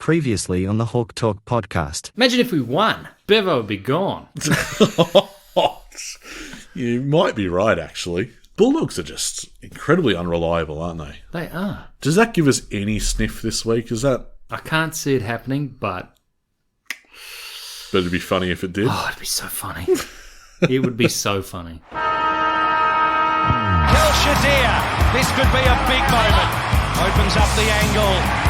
Previously on the Hawk Talk podcast. Imagine if we won. Bevo would be gone. You might be right, actually. Bulldogs are just incredibly unreliable, aren't they? They are. Does that give us any sniff this week? Is that... I can't see it happening, but... But it'd be funny if it did. Oh, it'd be so funny. It would be so funny. Kel Shadir, this could be a big moment. Opens up the angle.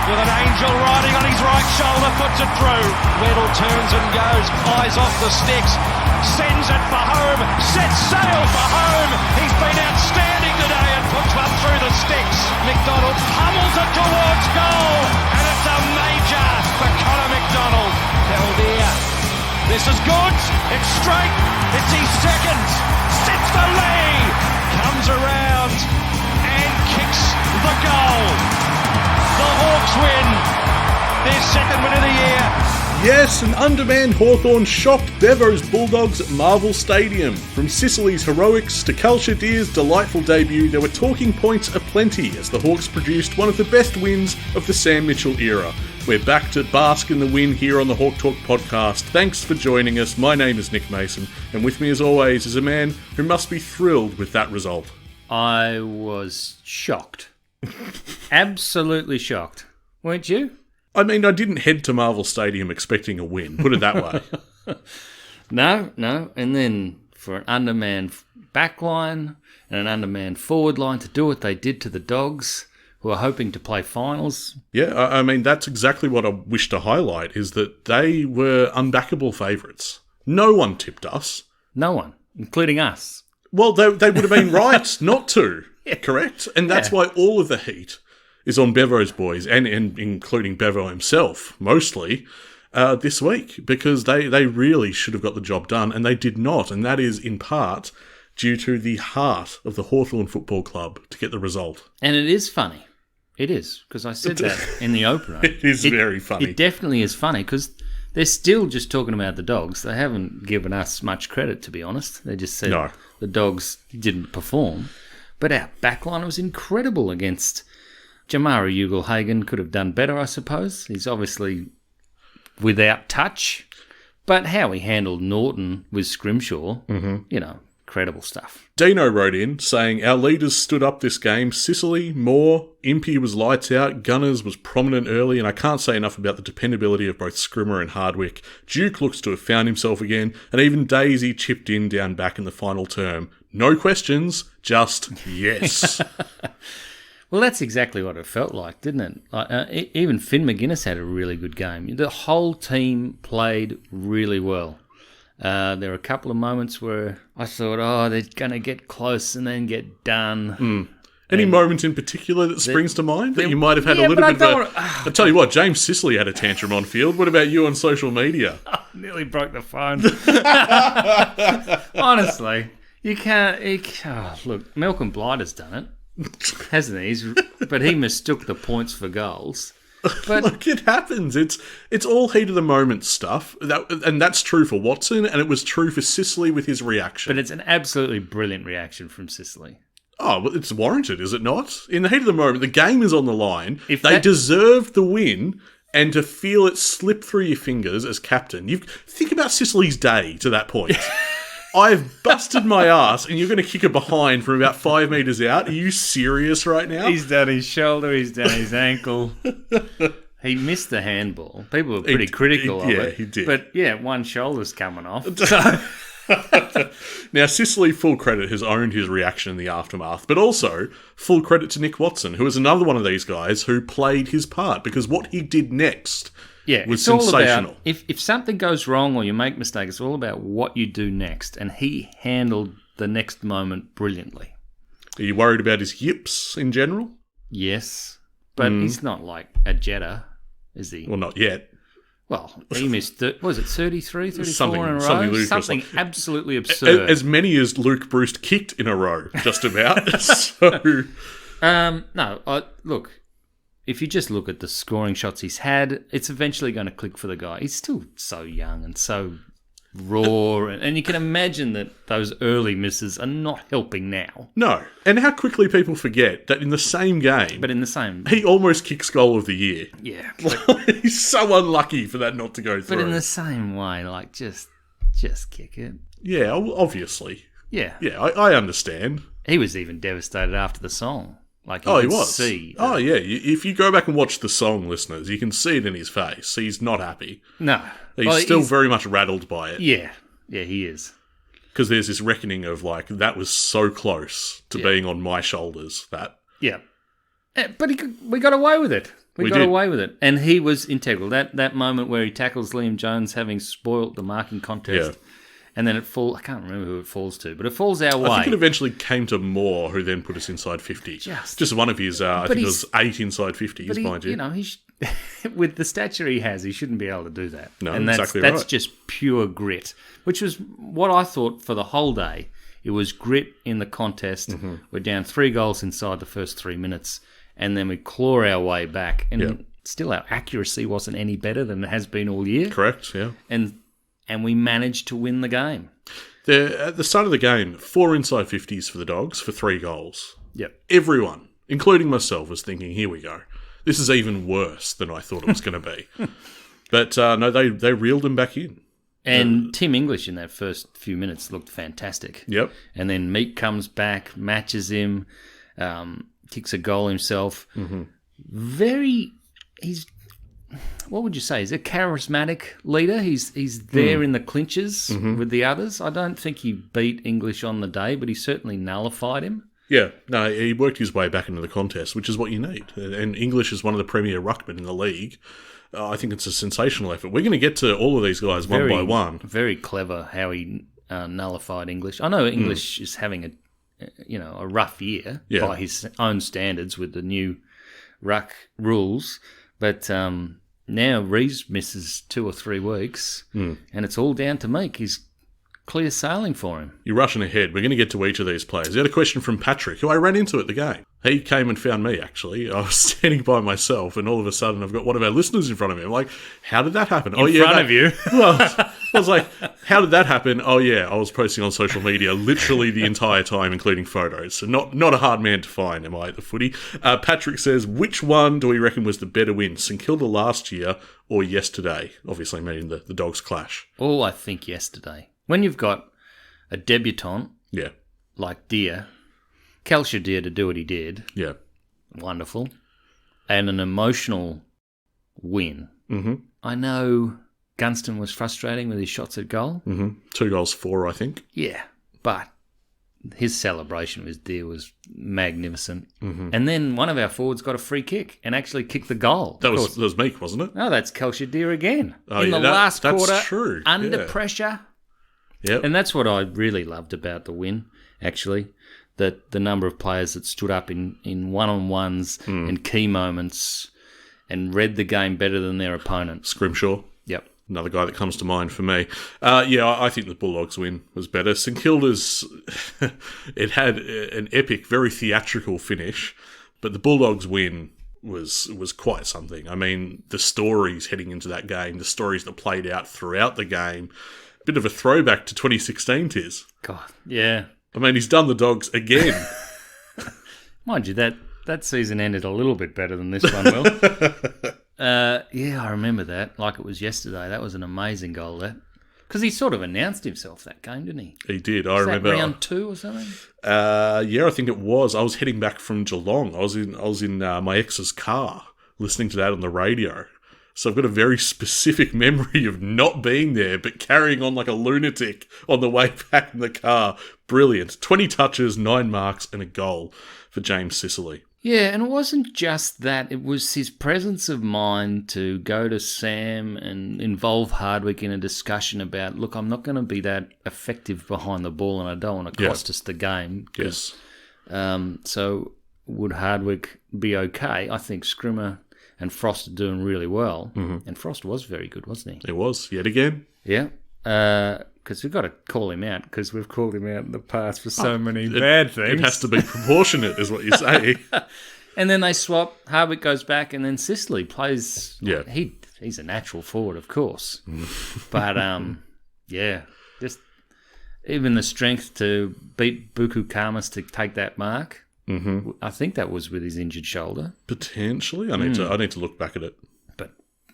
With an angel riding on his right shoulder, puts it through. Weddle turns and goes, eyes off the sticks, sends it for home, sets sail for home. He's been outstanding today and puts one through the sticks. McDonald pummels it towards goal, and it's a major for Connor McDonald. Haldia, this is good, it's straight, it's his second, sets the lead, comes around and kicks the goal. The Hawks win their second win of the year. Yes, an undermanned Hawthorn shocked Bevo's Bulldogs at Marvel Stadium. From Sicily's heroics to Kel Shadir's delightful debut, there were talking points aplenty as the Hawks produced one of the best wins of the Sam Mitchell era. We're back to bask in the win here on the Hawk Talk podcast. Thanks for joining us. My name is Nick Mason, and with me as always is a man who must be thrilled with that result. I was shocked. Absolutely shocked. Weren't you? I mean, I didn't head to Marvel Stadium expecting a win, put it that way. No. And then for an undermanned backline and an undermanned forward line to do what they did to the Dogs, who are hoping to play finals. Yeah, I mean, that's exactly what I wish to highlight, is that they were unbackable favourites. No one tipped us. No one, including us. Well, they would have been right not to, correct? And that's why all of the heat is on Bevo's boys, and including Bevo himself, mostly, this week, because they really should have got the job done, and they did not, and that is, in part, due to the heart of the Hawthorn Football Club to get the result. And it is funny. It is, because I said that in the opener. It is very funny. It definitely is funny, because they're still just talking about the Dogs. They haven't given us much credit, to be honest. They just said the Dogs didn't perform. But our backline was incredible against Jamarra Ugle-Hagan. Could have done better, I suppose. He's obviously without touch. But how he handled Norton with Scrimshaw, incredible stuff. Dino wrote in saying, our leaders stood up this game. Sicily, Moore, Impey was lights out, Gunners was prominent early, and I can't say enough about the dependability of both Scrimmer and Hardwick. Duke looks to have found himself again, and even Daisy chipped in down back in the final term. No questions, just yes. Well, that's exactly what it felt like, didn't it? Even Finn McGuinness had a really good game. The whole team played really well. There were a couple of moments where I thought, they're going to get close and then get done. Any moment in particular that springs to mind that you might have had a little bit of I'll tell you what, James Sicily had a tantrum on field. What about you on social media? I nearly broke the phone. Honestly, you can't... look, Malcolm Blighter's done it, hasn't he? But he mistook the points for goals. But look, it happens. It's all heat of the moment stuff, and that's true for Watson, and it was true for Sicily with his reaction. But it's an absolutely brilliant reaction from Sicily. Oh, well, it's warranted, is it not? In the heat of the moment, the game is on the line. If they deserved the win, and to feel it slip through your fingers as captain, think about Sicily's day to that point. I've busted my ass, and you're going to kick it behind from about 5 metres out. Are you serious right now? He's done his shoulder, he's done his ankle. He missed the handball. People were pretty critical of it. Yeah, he did. But one shoulder's coming off. Now, Sicily, full credit, has owned his reaction in the aftermath, but also full credit to Nick Watson, who is another one of these guys who played his part, because what he did next was sensational. If something goes wrong or you make mistakes, it's all about what you do next, and he handled the next moment brilliantly. Are you worried about his yips in general? Yes, but he's not like a Jetta, is he? Well, not yet. Well, he missed, was it 33, 34 something, in a row? Something absolutely absurd. As many as Luke Bruce kicked in a row, just about. So, look, if you just look at the scoring shots he's had, it's eventually going to click for the guy. He's still so young and so raw, and you can imagine that those early misses are not helping now. No. And how quickly people forget that in the same game, But in the same... he almost kicks goal of the year. Yeah. He's so unlucky for that not to go through. But in the same way, like, just kick it. Yeah, obviously. Yeah. Yeah, I understand. He was even devastated after the song. Like, Oh, he could was. see. Oh, yeah. If you go back and watch the song, listeners, you can see it in his face. He's not happy. No. He's still very much rattled by it. Yeah. Yeah, he is. Because there's this reckoning of, like, that was so close to being on my shoulders that... Yeah. But we got away with it. We got did. away with it. And he was integral. That moment where he tackles Liam Jones having spoilt the marking contest. Yeah. And then it falls... I can't remember who it falls to, but it falls our way. I think it eventually came to Moore, who then put us inside 50. Just one of his, I think it was 8 inside 50s, mind you. You know, with the stature he has, he shouldn't be able to do that. No, and exactly that's right. just pure grit, which was what I thought for the whole day. It was grit in the contest. Mm-hmm. We're down 3 goals inside the first 3 minutes, and then we claw our way back. And still, our accuracy wasn't any better than it has been all year. Correct, yeah. And we managed to win the game. At the start of the game, 4 inside 50s for the Dogs for 3 goals. Yep. Everyone, including myself, was thinking, here we go. This is even worse than I thought it was going to be. But no, they reeled him back in. And Tim English in that first few minutes looked fantastic. Yep. And then Meek comes back, matches him, kicks a goal himself. Mm-hmm. He's, what would you say? He's a charismatic leader. He's there in the clinches with the others. I don't think he beat English on the day, but he certainly nullified him. Yeah, no, he worked his way back into the contest, which is what you need. And English is one of the premier ruckmen in the league. I think it's a sensational effort. We're going to get to all of these guys one by one. Very clever how he nullified English. I know English is having a rough year by his own standards with the new ruck rules, but now Reeves misses 2 or 3 weeks, and it's all down to Meek. He's clear sailing for him. You're rushing ahead. We're going to get to each of these players. You had a question from Patrick, who I ran into at the game. He came and found me, actually. I was standing by myself, and all of a sudden I've got one of our listeners in front of me. I'm like, how did that happen? In front of you? Well, I was like, how did that happen? Oh, yeah, I was posting on social media literally the entire time, including photos. So not a hard man to find, am I, at the footy? Patrick says, which one do we reckon was the better win, St Kilda last year or yesterday? Obviously meaning the Dogs clash. Oh, I think yesterday. When you've got a debutant like Deer, Kelcher Deer to do what he did, wonderful, and an emotional win. Mm-hmm. I know Gunston was frustrating with his shots at goal. Mm-hmm. 2 goals, 4, I think. Yeah, but his celebration with Deer was magnificent. Mm-hmm. And then one of our forwards got a free kick and actually kicked the goal. That was Meek, wasn't it? No, that's Kelcher Deer again. Oh, in the last that's quarter, true. under pressure. Yep. And that's what I really loved about the win, actually, that the number of players that stood up in one-on-ones and key moments and read the game better than their opponent. Scrimshaw. Yep. Another guy that comes to mind for me. I think the Bulldogs win was better. St Kilda's, it had an epic, very theatrical finish, but the Bulldogs win was quite something. I mean, the stories heading into that game, the stories that played out throughout the game, bit of a throwback to 2016, Tiz. God, yeah. I mean, he's done the Dogs again. Mind you, that season ended a little bit better than this one will. I remember that like it was yesterday. That was an amazing goal, that. Because he sort of announced himself that game, didn't he? He did. Was I remember. That round 2 or something? I think it was. I was heading back from Geelong. I was in my ex's car listening to that on the radio. So I've got a very specific memory of not being there, but carrying on like a lunatic on the way back in the car. Brilliant. 20 touches, 9 marks, and a goal for James Sicily. Yeah, and it wasn't just that. It was his presence of mind to go to Sam and involve Hardwick in a discussion about, look, I'm not going to be that effective behind the ball and I don't want to cost us the game. Yes. So would Hardwick be okay? I think Scrimmer and Frost are doing really well. Mm-hmm. And Frost was very good, wasn't he? It was, yet again. Yeah. Because we've got to call him out, because we've called him out in the past for so many bad things. It has to be proportionate, is what you say. And then they swap. Hardwick goes back, and then Sicily plays. Yeah. He's a natural forward, of course. But, Yeah, just even the strength to beat Buku Kamas to take that mark. Mm-hmm. I think that was with his injured shoulder. Potentially. I need to look back at it. But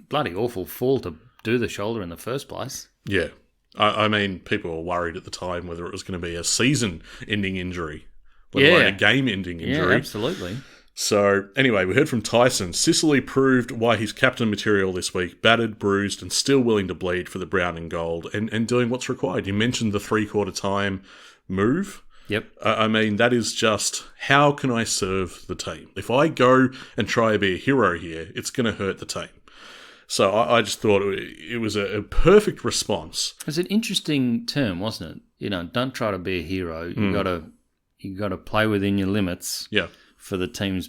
bloody awful fall to do the shoulder in the first place. Yeah. I mean, people were worried at the time whether it was going to be a season-ending injury, let alone a game-ending injury. Yeah, absolutely. So, anyway, we heard from Tyson. Sicily proved why he's captain material this week, battered, bruised, and still willing to bleed for the brown and gold, and doing what's required. You mentioned the three-quarter time move. Yep. I mean, that is just, how can I serve the team? If I go and try to be a hero here, it's going to hurt the team. So I just thought it was a perfect response. It was an interesting term, wasn't it? You know, don't try to be a hero. You got to play within your limits. Yeah. For the team's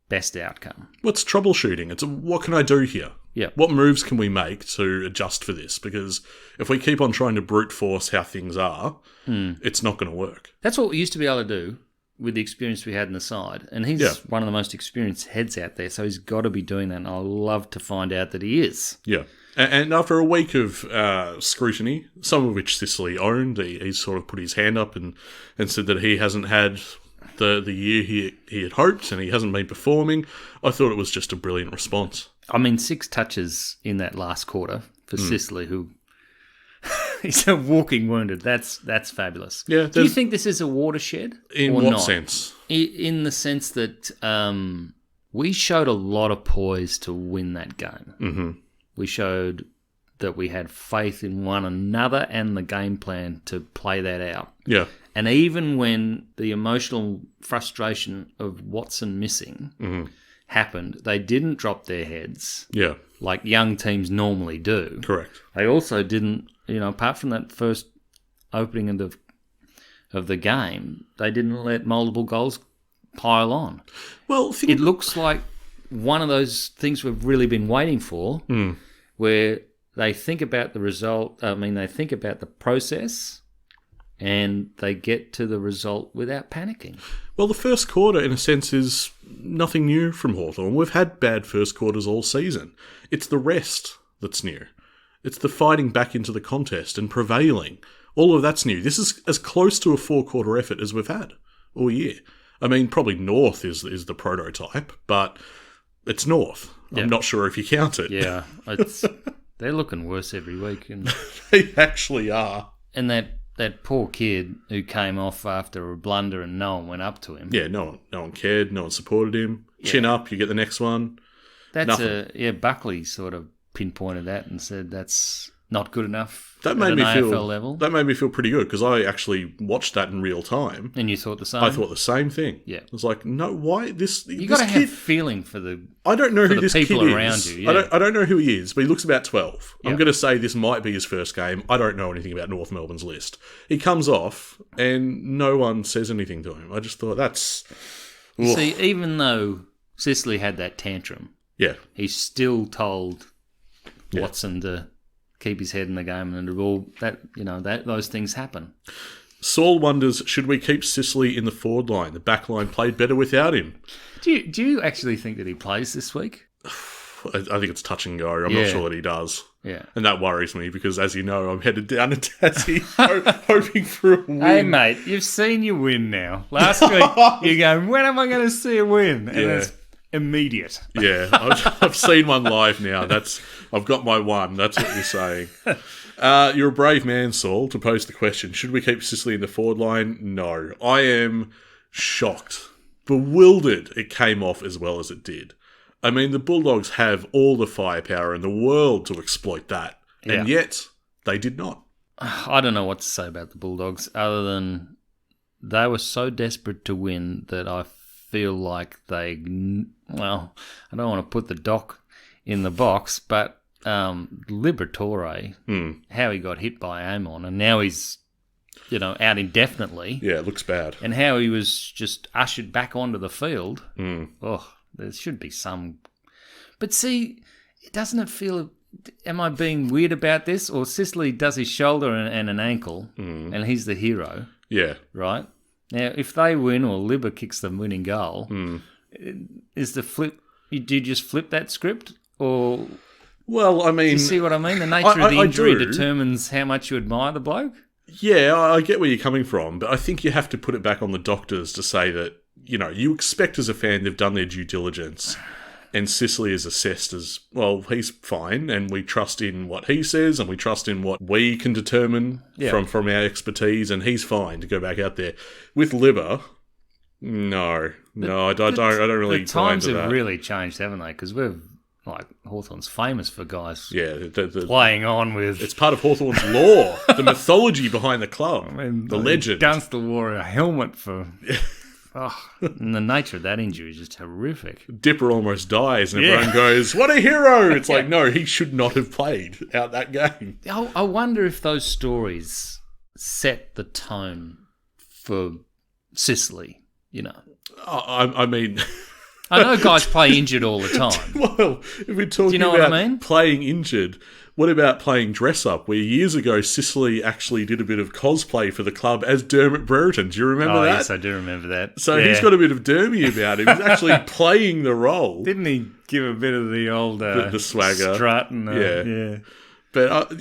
best outcome. What's troubleshooting? It's what can I do here? Yeah. What moves can we make to adjust for this? Because if we keep on trying to brute force how things are, it's not going to work. That's what we used to be able to do with the experience we had in the side. And he's one of the most experienced heads out there, so he's got to be doing that. And I'd love to find out that he is. Yeah. And after a week of scrutiny, some of which Sicily owned, he sort of put his hand up and said that he hasn't had the year he had hoped and he hasn't been performing. I thought it was just a brilliant response. I mean, 6 touches in that last quarter for Sicily, who he's a walking wounded. That's fabulous. Yeah. Do you think this is a watershed? In or what not? sense? In the sense that we showed a lot of poise to win that game. Mm-hmm. We showed that we had faith in one another and the game plan to play that out. Yeah. And even when the emotional frustration of Watson missing happened, they didn't drop their heads like young teams normally do. Correct. They also didn't, apart from that first opening of the game, they didn't let multiple goals pile on. Well, it looks like one of those things we've really been waiting for, where they think about the result. I mean, they think about the process, and they get to the result without panicking. Well, the first quarter, in a sense, is nothing new from Hawthorn. We've had bad first quarters all season. It's the rest that's new. It's the fighting back into the contest and prevailing. All of that's new. This is as close to a 4-quarter effort as we've had all year. I mean, probably North is the prototype, but it's North. Yep. I'm not sure if you count it. Yeah, they're looking worse every week. And they actually are. And that poor kid who came off after a blunder and no one went up to him. Yeah, no one cared. No one supported him. Chin up, you get the next one. Buckley sort of pinpointed that and said that's not good enough at an AFL level. That made me feel pretty good because I actually watched that in real time. And you thought the same? I thought the same thing. Yeah. I was like, no, why this? You got to have feeling for the. I don't know who this kid people is. Around you. Yeah. I don't know who he is, but he looks about 12. Yep. I'm going to say this might be his first game. I don't know anything about North Melbourne's list. He comes off and no one says anything to him. I just thought that's. You see, even though Sicily had that tantrum, he still told Watson to keep his head in the game, and all that those things happen. Saul wonders, should we keep Sicily in the forward line? The back line played better without him. Do you actually think that he plays this week? I think it's touch and go. I'm not sure that he does. Yeah. And that worries me because, as you know, I'm headed down to Tassie hoping for a win. Hey, mate, you've seen your win now. Last week, you're going, when am I going to see a win? And it's immediate. Yeah, I've seen one live now. I've got my one. That's what you're saying. You're a brave man, Saul, to pose the question, should we keep Sicily in the forward line? No. I am shocked, bewildered it came off as well as it did. I mean, the Bulldogs have all the firepower in the world to exploit that, and yet they did not. I don't know what to say about the Bulldogs other than they were so desperate to win that I feel like I don't want to put the doc in the box, but Liberatore, how he got hit by Amon, and now he's, out indefinitely. Yeah, it looks bad. And how he was just ushered back onto the field. There should be some. But see, doesn't it feel, am I being weird about this? Or Sicily does his shoulder and an ankle, and he's the hero. Yeah. Right? Now, if they win or Libba kicks the winning goal, is the flip, do you just flip that script? Or Well, I mean... You see what I mean? The nature of the injury determines how much you admire the bloke. Yeah, I get where you're coming from, but I think you have to put it back on the doctors to say that, you expect as a fan they've done their due diligence. And Sicily is assessed as, well, he's fine, and we trust in what he says, and we trust in what we can determine from our expertise, and he's fine to go back out there. With Libba, no, I don't really buy into that. The times have really changed, haven't they? Because Hawthorn's famous for guys playing on with... It's part of Hawthorn's lore, the mythology behind the club, the legend. Dunstall wore a helmet for... and the nature of that injury is just horrific. Dipper almost dies, and everyone goes, "What a hero!" It's like, no, he should not have played out that game. I wonder if those stories set the tone for Sicily. I mean, I know guys play injured all the time. Well, if we're talking about playing injured, what about playing dress-up, where years ago Sicily actually did a bit of cosplay for the club as Dermot Brereton? Do you remember that? Yes, I do remember that. So he's got a bit of Dermy about him. He's actually playing the role. Didn't he give a bit of the old the swagger strut? And, yeah. But,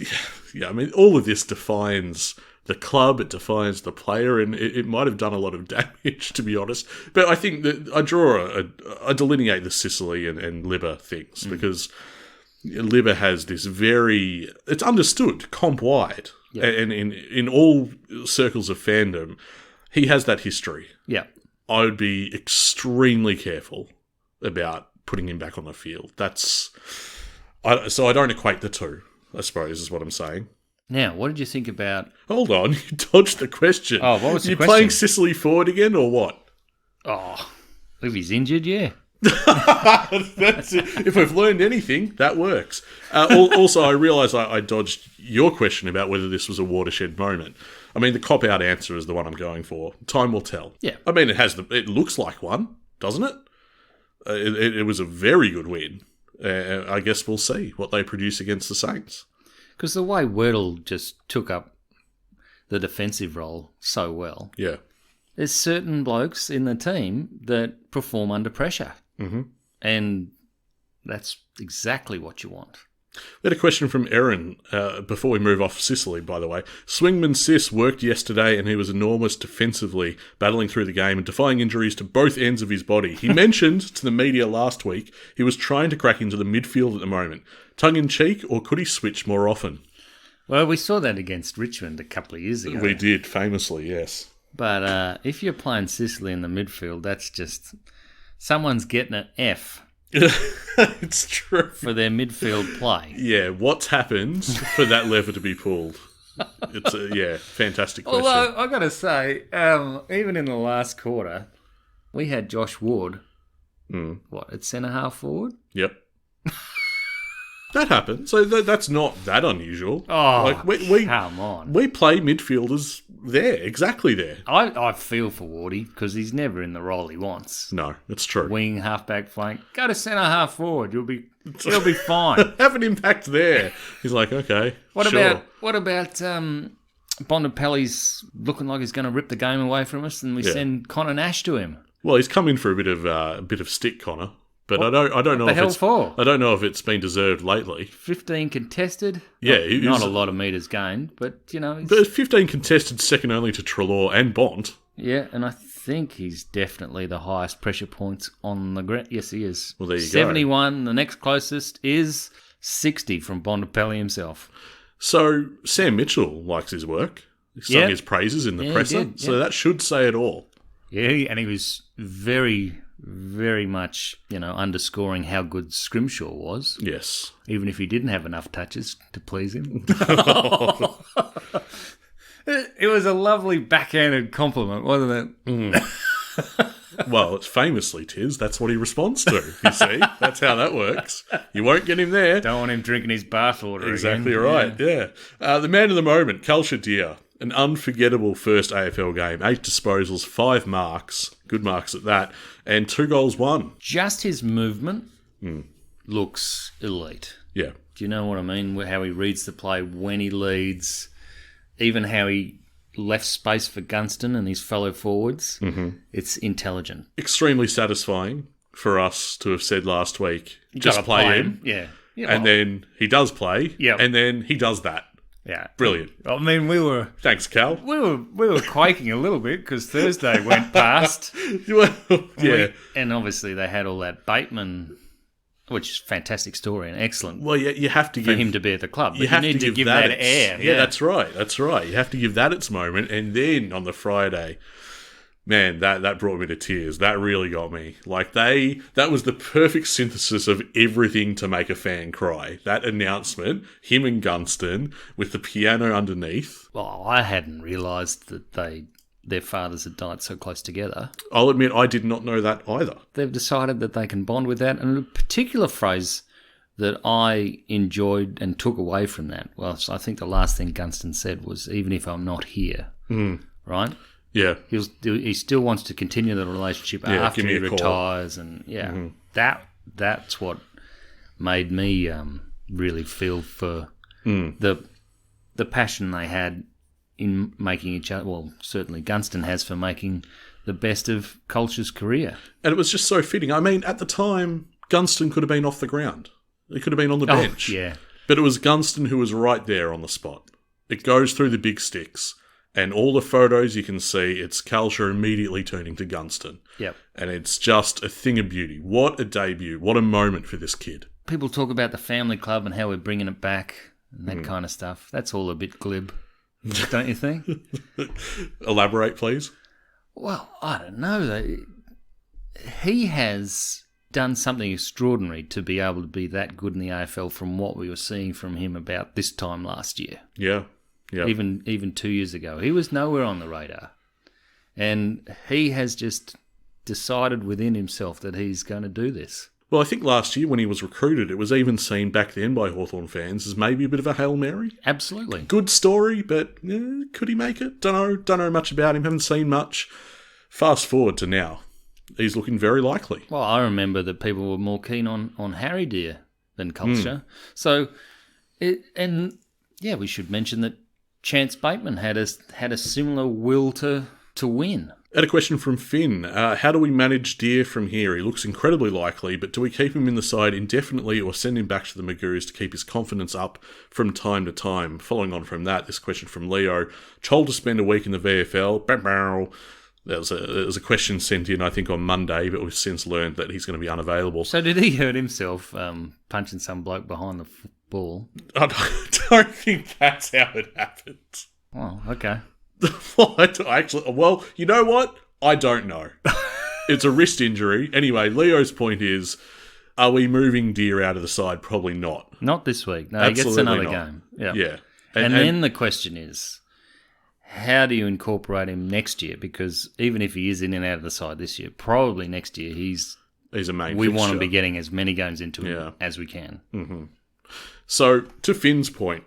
I mean, all of this defines the club, it defines the player, and it might have done a lot of damage, to be honest. But I think that I delineate the Sicily and Libba things, because... Libba has this it's understood comp-wide, and in all circles of fandom, he has that history. Yeah. I would be extremely careful about putting him back on the field. So I don't equate the two, I suppose, is what I'm saying. Now, what did you think about... Hold on, you dodged the question. Oh, what was the question? You playing Sicily forward again, or what? Oh, if he's injured, yeah. That's it. If we've learned anything, that works. Also, I realise I dodged your question about whether this was a watershed moment. I mean, the cop-out answer is the one I'm going for. Time will tell. Yeah. I mean, it looks like one, doesn't it? It was a very good win. I guess we'll see what they produce against the Saints. Because the way Wordle just took up the defensive role so well. Yeah. There's certain blokes in the team that perform under pressure. Mm-hmm. And that's exactly what you want. We had a question from Erin before we move off Sicily, by the way. Swingman Sis worked yesterday and he was enormous defensively, battling through the game and defying injuries to both ends of his body. He mentioned to the media last week he was trying to crack into the midfield at the moment. Tongue-in-cheek, or could he switch more often? Well, we saw that against Richmond a couple of years ago. We did, famously, yes. But if you're playing Sicily in the midfield, that's just... Someone's getting an F. It's true. For their midfield play. Yeah, what's happened for that lever to be pulled? It's a fantastic question. Although, I've got to say, even in the last quarter, we had Josh Ward, at centre-half forward? Yep. That happened. So that's not that unusual. Oh, come on. We play midfielders there, exactly there. I feel for Wardy because he's never in the role he wants. No, it's true. Wing, half-back flank. Go to centre-half forward. You'll be fine. Have an impact there. He's like, okay, What about Bontempelli's looking like he's going to rip the game away from us and we send Connor Nash to him? Well, he's come in for a bit of stick, Connor. But I don't know I don't know if it's been deserved lately. 15 contested. Yeah, not a lot of metres gained, but But 15 contested, second only to Treloar and Bont. Yeah, and I think he's definitely the highest pressure points on the ground. Yes, he is. Well, there you 71. The next closest is 60 from Bontempelli himself. So Sam Mitchell likes his work. He sung his praises in the presser, so that should say it all. Yeah, and he was very, very much, underscoring how good Scrimshaw was. Yes. Even if he didn't have enough touches to please him. It was a lovely backhanded compliment, wasn't it? Well, it's famously, Tiz. That's what he responds to, you see. That's how that works. You won't get him there. Don't want him drinking his bathwater Exactly again. right, yeah. The man of the moment, Kalsha Deer. An unforgettable first AFL game. 8 disposals, 5 marks. Good marks at that. And 2 goals won. Just his movement looks elite. Yeah. Do you know what I mean? How he reads the play, when he leads, even how he left space for Gunston and his fellow forwards. Mm-hmm. It's intelligent. Extremely satisfying for us to have said last week, just play him. Yeah. Yeah, and then he does play, Yep. and then he does that. Yeah, Brilliant. I mean, we were Thanks, Cal. quaking a little bit because Thursday went past. Well, yeah. And obviously they had all that Bateman, which is a fantastic story and excellent Well, yeah, you have to for give him to be at the club. But you have need to give that air. Yeah, that's right. You have to give that its moment, and then on the Friday, man, that brought me to tears. That really got me. Like that was the perfect synthesis of everything to make a fan cry. That announcement, him and Gunston with the piano underneath. Well, I hadn't realised that their fathers had died so close together. I'll admit I did not know that either. They've decided that they can bond with that. And a particular phrase that I enjoyed and took away from that, well, I think the last thing Gunston said was, even if I'm not here, right? Yeah. He still wants to continue the relationship after give me he a call. retires. And that's what made me really feel for the passion they had in making each other, well, certainly Gunston has for making the best of Culture's career. And it was just so fitting. I mean, at the time, Gunston could have been off the ground. He could have been on the bench. Yeah. But it was Gunston who was right there on the spot. It goes through the big sticks, and all the photos you can see, it's Culture immediately turning to Gunston. Yep. And it's just a thing of beauty. What a debut. What a moment for this kid. People talk about the family club and how we're bringing it back and that kind of stuff. That's all a bit glib, don't you think? Elaborate, please. Well, I don't know. He has done something extraordinary to be able to be that good in the AFL from what we were seeing from him about this time last year. Yeah. Yeah. Even 2 years ago. He was nowhere on the radar. And he has just decided within himself that he's going to do this. Well, I think last year when he was recruited, it was even seen back then by Hawthorn fans as maybe a bit of a Hail Mary. Absolutely. Good story, but could he make it? Don't know much about him, haven't seen much. Fast forward to now. He's looking very likely. Well, I remember that people were more keen on Harry Deer than Culture. So, we should mention that Chance Bateman had a similar will to win. I had a question from Finn. How do we manage Deer from here? He looks incredibly likely, but do we keep him in the side indefinitely or send him back to the Magoos to keep his confidence up from time to time? Following on from that, this question from Leo. Chol to spend a week in the VFL. There was a question sent in, I think, on Monday, but we've since learned that he's going to be unavailable. So did he hurt himself punching some bloke behind the ball? I don't think that's how it happened. Oh, okay. Well, you know what? I don't know. It's a wrist injury. Anyway, Leo's point is, are we moving Deer out of the side? Probably not. Not this week. No, Absolutely he gets another not. game. Yep. Yeah. And then the question is, how do you incorporate him next year? Because even if he is in and out of the side this year, probably next year he's a main we fixture. want to be getting as many games into him as we can. Mm-hmm. So, to Finn's point,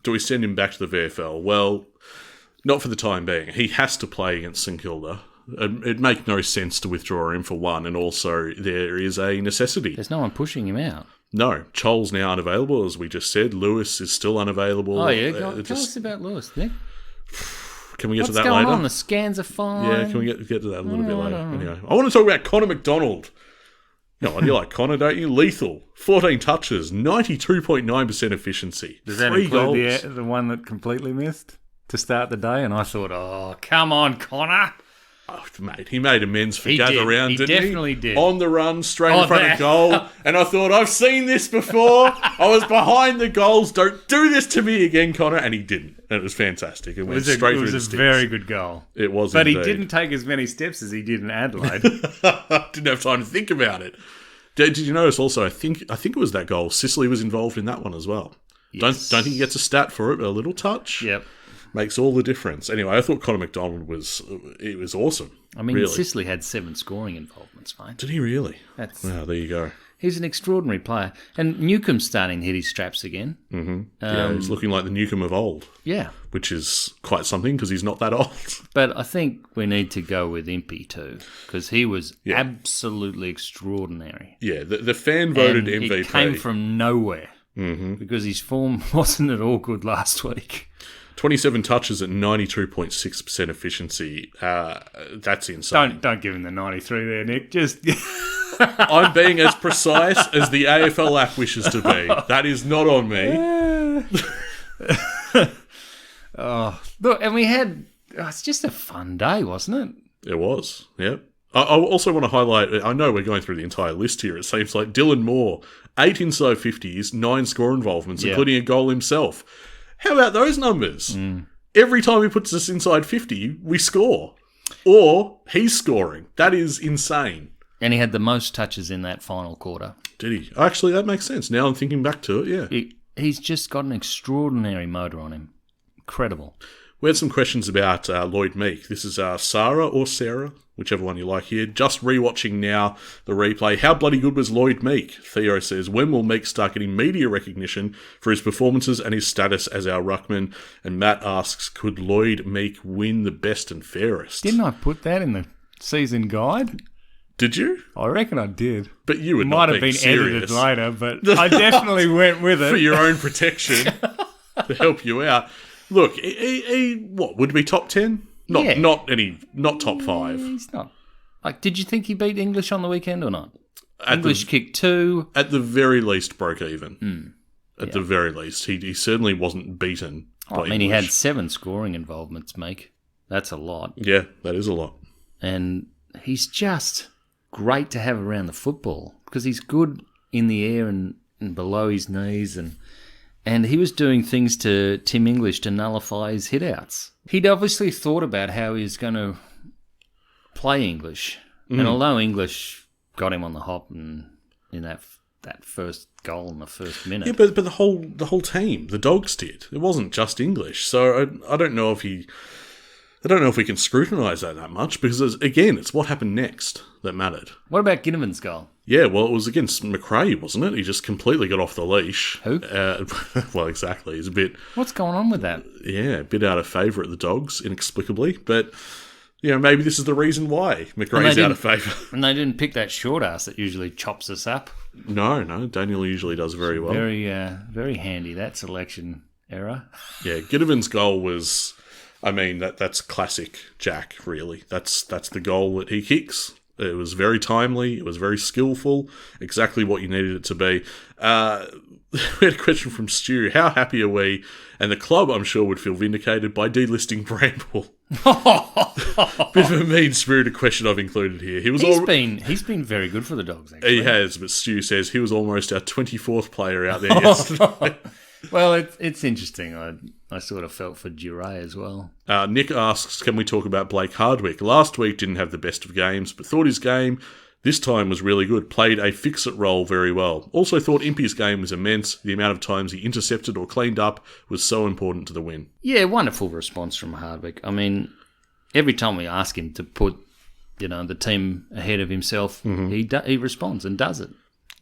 do we send him back to the VFL? Well, not for the time being. He has to play against St Kilda. It'd make no sense to withdraw him for one, and also there is a necessity. There's no one pushing him out. No, Chol's now unavailable, as we just said. Lewis is still unavailable. Oh, yeah. Tell us about Lewis, Nick. Can we get to that later? What's going on? The scans are fine. Yeah, can we get to that a little bit later? Anyway, I want to talk about Connor McDonald. No, you like Connor, don't you? Lethal. 14 touches, 92.9% efficiency. Does that 3 include goals. the one that completely missed to start the day? And I thought, oh, come on, Connor. Oh, mate, he made amends for He gather did. round, He didn't he? definitely did. On the run, straight in front that. of goal. And I thought, I've seen this before. I was behind the goals. Don't do this to me again, Connor. And he didn't. And it was fantastic. It went straight through the sticks. It was a very good goal. It was But indeed. he didn't take as many steps as he did in Adelaide. Didn't have time to think about it. Did you notice also, I think it was that goal, Sicily was involved in that one as well. Yes. Don't think he gets a stat for it, but a little touch makes all the difference. Anyway, I thought Connor McDonald was awesome. I mean, really. Sicily had 7 scoring involvements, mate. Did he really? Wow, there you go. He's an extraordinary player. And Newcomb's starting to hit his straps again. Yeah, he's looking like the Newcomb of old. Yeah. Which is quite something because he's not that old. But I think we need to go with Impey too, because he was absolutely extraordinary. Yeah, the fan voted and MVP. He came from nowhere because his form wasn't at all good last week. 27 touches at 92.6% efficiency. That's insane. Don't give him the 93 there, Nick. Just I'm being as precise as the AFL app wishes to be. That is not on me. Look, and we had... it's just a fun day, wasn't it? It was, yeah. I also want to highlight, I know we're going through the entire list here. It seems like Dylan Moore, 8 inside 50s, 9 score involvements, including a goal himself. How about those numbers? Every time he puts us inside 50, we score. Or he's scoring. That is insane. And he had the most touches in that final quarter. Did he? Actually, that makes sense. Now I'm thinking back to it, yeah. He's just got an extraordinary motor on him. Incredible. We had some questions about Lloyd Meek. This is Sarah or Sarah, whichever one you like here. Just rewatching now the replay. How bloody good was Lloyd Meek? Theo says, when will Meek start getting media recognition for his performances and his status as our ruckman? And Matt asks, could Lloyd Meek win the best and fairest? Didn't I put that in the season guide? Did you? I reckon I did. But you would might not have be been serious. edited later, but I definitely went with it. For your own protection, to help you out. Look, he what, would be top 10? Not top 5. He's not. Like, did you think he beat English on the weekend or not? English kicked 2. At the very least, broke even. At the very least. He certainly wasn't beaten by English. He had 7 scoring involvements, Meek. That's a lot. Yeah, that is a lot. And he's just great to have around the football because he's good in the air and below his knees and he was doing things to Tim English to nullify his hit-outs. He'd obviously thought about how he was going to play English. And although English got him on the hop and in that first goal in the first minute... Yeah, but the whole team, the Dogs did. It wasn't just English. So I don't know if we can scrutinise that much because, again, it's what happened next that mattered. What about Ginnivan's goal? Yeah, well, it was against McRae, wasn't it? He just completely got off the leash. Who? Well, exactly. He's a bit... What's going on with that? Yeah, a bit out of favour at the Dogs, inexplicably. But, maybe this is the reason why McRae's out of favour. And they didn't pick that short ass that usually chops us up. No, Daniel usually does very well. Very, very handy, that selection error. Yeah, Ginnivan's goal was... I mean, that's classic Jack, really. That's the goal that he kicks. It was very timely. It was very skillful. Exactly what you needed it to be. We had a question from Stu. How happy are we? And the club, I'm sure, would feel vindicated by delisting Bramble. Bit of a mean-spirited question I've included here. He's been very good for the Dogs, actually. He has, but Stu says he was almost our 24th player out there yesterday. Well, it's interesting. I sort of felt for Duray as well. Nick asks, can we talk about Blake Hardwick? Last week didn't have the best of games, but thought his game this time was really good. Played a fix-it role very well. Also thought Impey's game was immense. The amount of times he intercepted or cleaned up was so important to the win. Yeah, wonderful response from Hardwick. I mean, every time we ask him to put, the team ahead of himself, he responds and does it.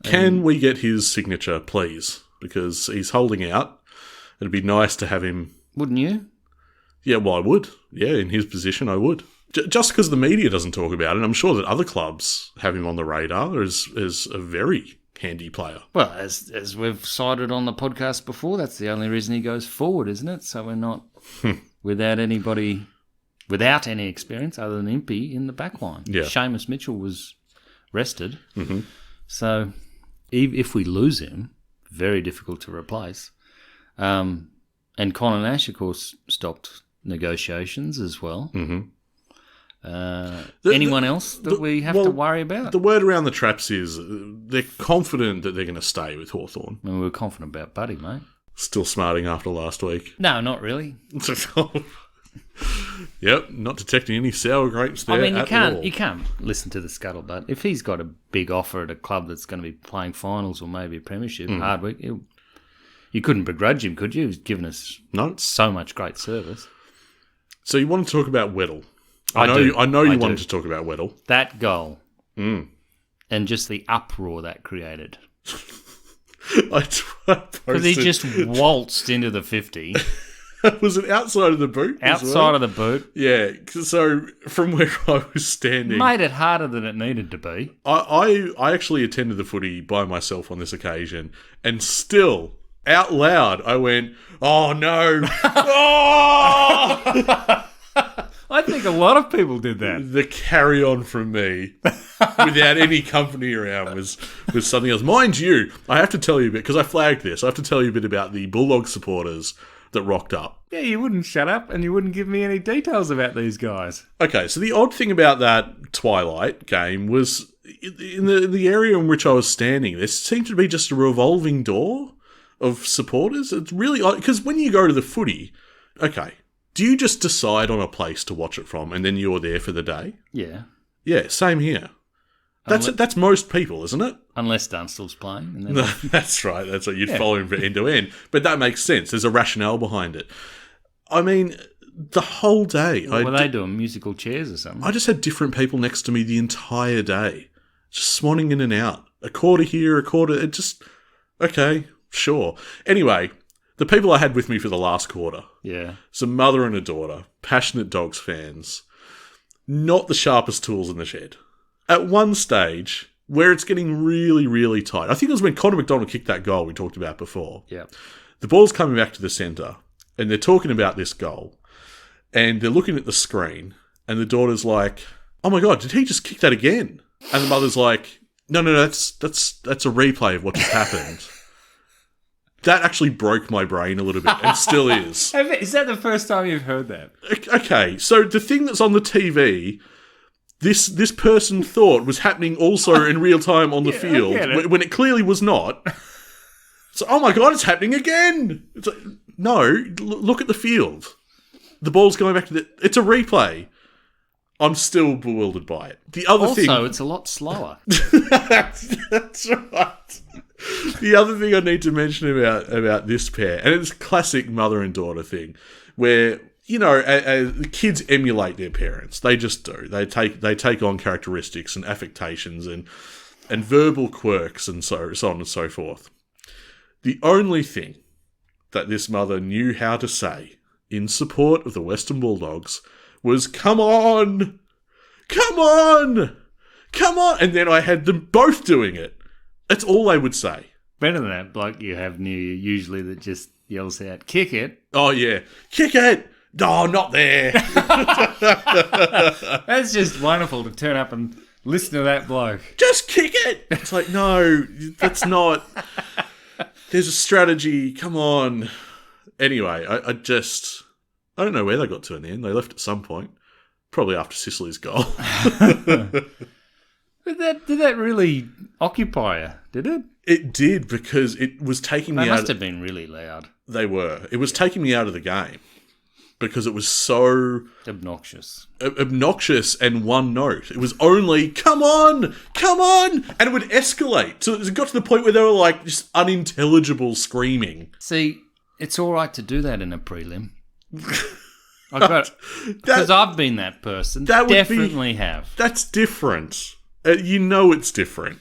Can we get his signature, please? Because he's holding out. It'd be nice to have him... Wouldn't you? Yeah, well, I would. Yeah, in his position, I would. Just because the media doesn't talk about it, I'm sure that other clubs have him on the radar as a very handy player. Well, as we've cited on the podcast before, that's the only reason he goes forward, isn't it? So we're not without any experience other than Impey in the back line. Yeah. Seamus Mitchell was rested. Mm-hmm. So if we lose him, very difficult to replace. And Conor Nash, of course, stopped negotiations as well. Mm-hmm. Anyone else that we have to worry about? The word around the traps is they're confident that they're going to stay with Hawthorn. I mean, we were confident about Buddy, mate. Still smarting after last week. No, not really. Yep, not detecting any sour grapes there. I mean, you can't listen to the scuttlebutt. If he's got a big offer at a club that's going to be playing finals or maybe a premiership, Hardwick, you couldn't begrudge him, could you? He's given us so much great service. So you want to talk about Weddle? I know you wanted to talk about Weddle. That goal. And just the uproar that created. Because he just waltzed into the 50. Was it outside of the boot? Outside of the boot. Yeah. So from where I was standing, made it harder than it needed to be. I actually attended the footy by myself on this occasion, and still out loud I went, "Oh no!" Oh! I think a lot of people did that. The carry on from me without any company around was something else. Mind you, I have to tell you a bit, because I flagged this, I have to tell you a bit about the Bulldog supporters that rocked up. Yeah, you wouldn't shut up and you wouldn't give me any details about these guys. Okay, so the odd thing about that Twilight game was in the area in which I was standing, there seemed to be just a revolving door of supporters. It's really odd, because when you go to the footy, okay, do you just decide on a place to watch it from and then you're there for the day? Yeah. Yeah, same here. That's most people, isn't it? Unless Dunstall's playing. And then No, that's right. That's what you'd follow him for end to end. But that makes sense. There's a rationale behind it. I mean, the whole day. What were they doing? Musical chairs or something? I just had different people next to me the entire day. Just swanning in and out. A quarter here, a quarter. It just, okay, sure. Anyway, the people I had with me for the last quarter. Yeah. It's a mother and a daughter. Passionate Dogs fans. Not the sharpest tools in the shed. At one stage, where it's getting really, really tight. I think it was when Connor McDonald kicked that goal we talked about before. Yeah. The ball's coming back to the centre, and they're talking about this goal, and they're looking at the screen, and the daughter's like, "Oh my God, did he just kick that again?" And the mother's like, "No, that's a replay of what just happened." That actually broke my brain a little bit, and still is. Is that the first time you've heard that? Okay, so the thing that's on the TV, this person thought was happening also in real time on the field, when it clearly was not. So, oh my God, it's happening again. It's like, no, look at the field. The ball's going back to it's a replay. I'm still bewildered by it. The other thing... Also, it's a lot slower. That's right. The other thing I need to mention about this pair, and it's a classic mother and daughter thing, where, you know, as kids emulate their parents. They just do. They take on characteristics and affectations and verbal quirks and so on and so forth. The only thing that this mother knew how to say in support of the Western Bulldogs was, "Come on! Come on! Come on!" And then I had them both doing it. That's all they would say. Better than that bloke you have near you usually that just yells out, "Kick it." Oh, yeah. Kick it! No, not there. That's just wonderful to turn up and listen to that bloke. Just kick it! It's like, no, that's not... There's a strategy. Come on. Anyway, I don't know where they got to in the end. They left at some point. Probably after Sicily's goal. But did that really occupy you, did it? It did, because it was taking me out... They must have been really loud. They were. It was taking me out of the game. Because it was so... Obnoxious. Obnoxious and one note. It was only, "Come on! Come on!" And it would escalate. So it got to the point where they were like just unintelligible screaming. See, it's all right to do that in a prelim. Because I've been that person. That would definitely have. That's different. You know it's different.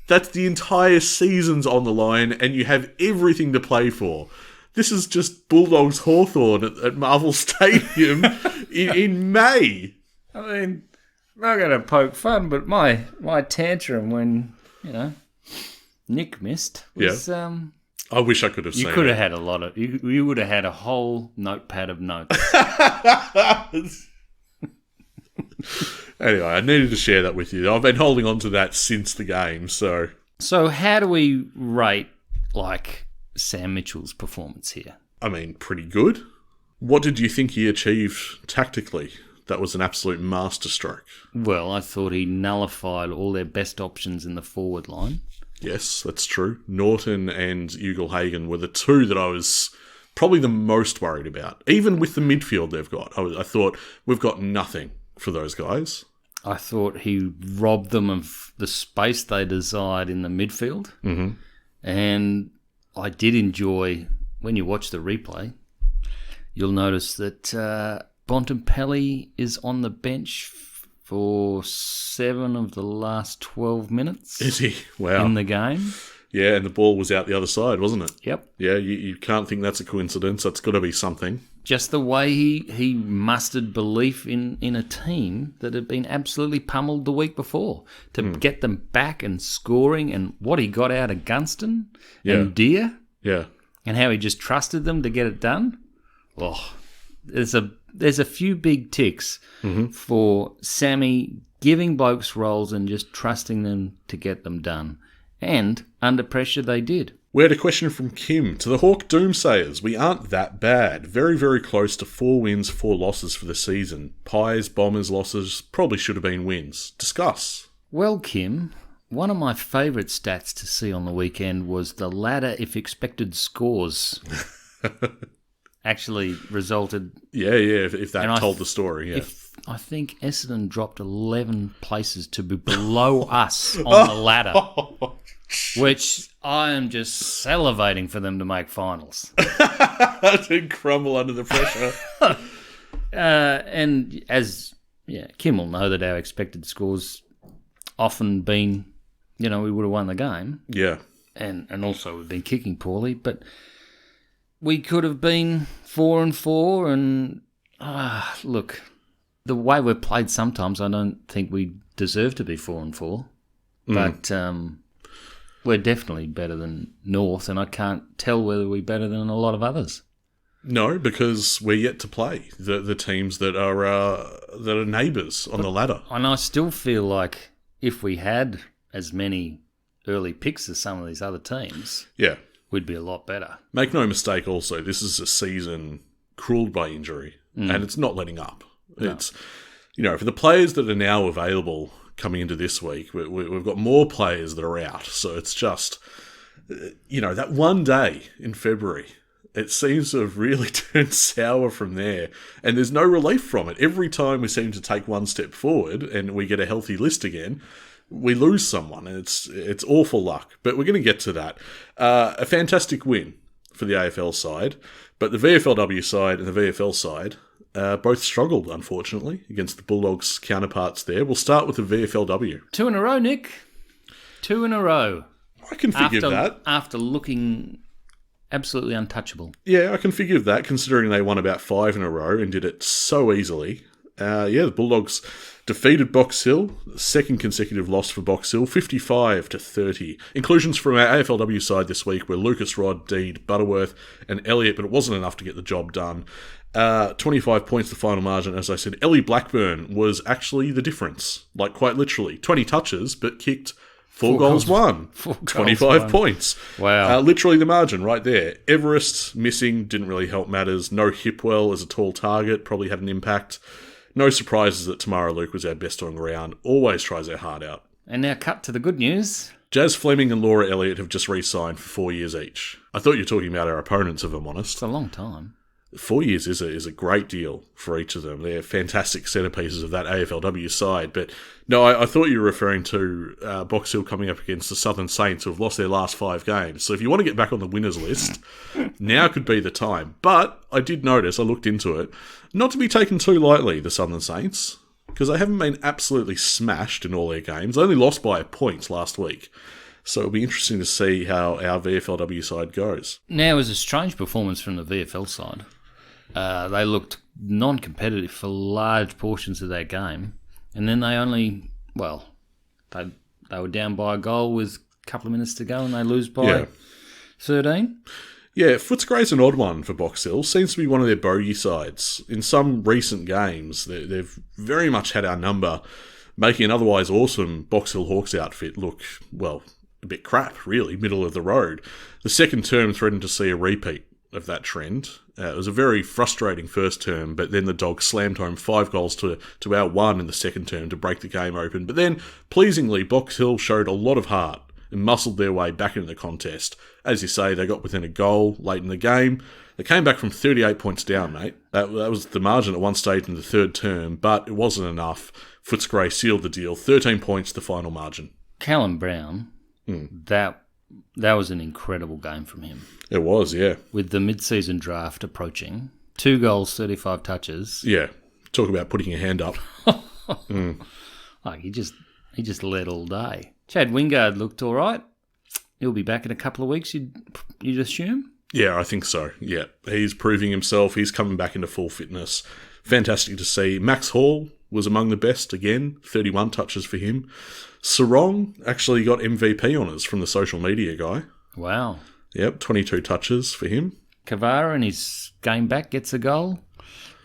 That's the entire season's on the line and you have everything to play for. This is just Bulldogs Hawthorn at Marvel Stadium in May. I mean, I'm not going to poke fun, but my tantrum when, Nick missed was... Yeah. I wish I could have seen it. You could have had a lot of... You would have had a whole notepad of notes. Anyway, I needed to share that with you. I've been holding on to that since the game, so... So how do we rate, Sam Mitchell's performance here? I mean, pretty good. What did you think he achieved tactically? That was an absolute masterstroke. Well, I thought he nullified all their best options in the forward line. Yes, that's true. Norton and Ugle-Hagan were the two that I was probably the most worried about. Even with the midfield they've got. I thought, we've got nothing for those guys. I thought he robbed them of the space they desired in the midfield. Mm-hmm. And I did enjoy, when you watch the replay, you'll notice that Bontempelli is on the bench for 7 of the last 12 minutes. Is he? Wow. In the game. Yeah, and the ball was out the other side, wasn't it? Yep. Yeah, you can't think that's a coincidence. That's got to be something. Just the way he mustered belief in a team that had been absolutely pummeled the week before. To get them back and scoring, and what he got out of Gunston and Deer. Yeah. And how he just trusted them to get it done. Oh, there's a there's a few big ticks for Sammy giving blokes roles and just trusting them to get them done. And under pressure, they did. We had a question from Kim. To the Hawk Doomsayers, we aren't that bad. Very, very close to 4 wins, 4 losses for the season. Pies, Bombers losses probably should have been wins. Discuss. Well, Kim, one of my favourite stats to see on the weekend was the ladder if expected scores actually resulted. Yeah, if that told the story, yeah. I think Essendon dropped 11 places to be below us on the ladder, which I am just salivating for them to make finals. To crumble under the pressure. And Kim will know that our expected scores often been, we would have won the game. Yeah. And also we've been kicking poorly, but we could have been 4-4 and look, the way we're played sometimes, I don't think we deserve to be 4-4. But we're definitely better than North, and I can't tell whether we're better than a lot of others. No, because we're yet to play the teams that are neighbours on the ladder. And I still feel like if we had as many early picks as some of these other teams, we'd be a lot better. Make no mistake also, this is a season cruelled by injury, and it's not letting up. No. It's, for the players that are now available coming into this week, we've got more players that are out. So it's just, that one day in February, it seems to have really turned sour from there. And there's no relief from it. Every time we seem to take one step forward and we get a healthy list again, we lose someone. And it's awful luck. But we're going to get to that. A fantastic win for the AFL side. But the VFLW side and the VFL side both struggled, unfortunately, against the Bulldogs' counterparts there. We'll start with the VFLW. 2 in a row, Nick. 2 in a row. I can forgive that. After looking absolutely untouchable. Yeah, I can forgive that, considering they won about 5 in a row and did it so easily. The Bulldogs defeated Box Hill, second consecutive loss for Box Hill, 55-30. Inclusions from our AFLW side this week were Lucas Rod, Deed, Butterworth and Elliott, but it wasn't enough to get the job done. 25 points the final margin, as I said. Ellie Blackburn was actually the difference, like quite literally. 20 touches, but kicked 4 goals, 1. 25 points. Wow. Literally the margin right there. Everest missing, didn't really help matters. No Hipwell as a tall target, probably had an impact. No surprises that Tamara Luke was our best on ground. Always tries her heart out. And now cut to the good news. Jazz Fleming and Laura Elliott have just re-signed for 4 years each. I thought you were talking about our opponents, if I'm honest. It's a long time. 4 years is a great deal for each of them. They're fantastic centerpieces of that AFLW side. But no, I thought you were referring to Box Hill coming up against the Southern Saints, who have lost their last 5 games. So if you want to get back on the winners list, now could be the time. But I did notice, I looked into it, not to be taken too lightly, the Southern Saints, because they haven't been absolutely smashed in all their games. They only lost by a point last week. So it'll be interesting to see how our VFLW side goes. Now, it was a strange performance from the VFL side. They looked non-competitive for large portions of that game. And then they only, they were down by a goal with a couple of minutes to go and they lose by 13. Yeah, Footscray's an odd one for Box Hill. Seems to be one of their bogey sides. In some recent games, they've very much had our number, making an otherwise awesome Box Hill Hawks outfit look, a bit crap, really, middle of the road. The second term threatened to see a repeat of that trend. It was a very frustrating first term, but then the Dogs slammed home 5 goals to our 1 in the second term to break the game open. But then, pleasingly, Box Hill showed a lot of heart and muscled their way back into the contest. As you say, they got within a goal late in the game. They came back from 38 points down, mate. That was the margin at one stage in the third term, but it wasn't enough. Footscray sealed the deal. 13 points, the final margin. Callum Brown, that was an incredible game from him. It was, yeah. With the mid-season draft approaching, 2 goals, 35 touches. Yeah, talk about putting your hand up. Like he just led all day. Chad Wingard looked all right. He'll be back in a couple of weeks, you'd assume? Yeah, I think so. Yeah, he's proving himself. He's coming back into full fitness. Fantastic to see. Max Hall was among the best again. 31 touches for him. Sarong actually got MVP honours from the social media guy. Wow. Yep, 22 touches for him. Kavara in his game back gets a goal.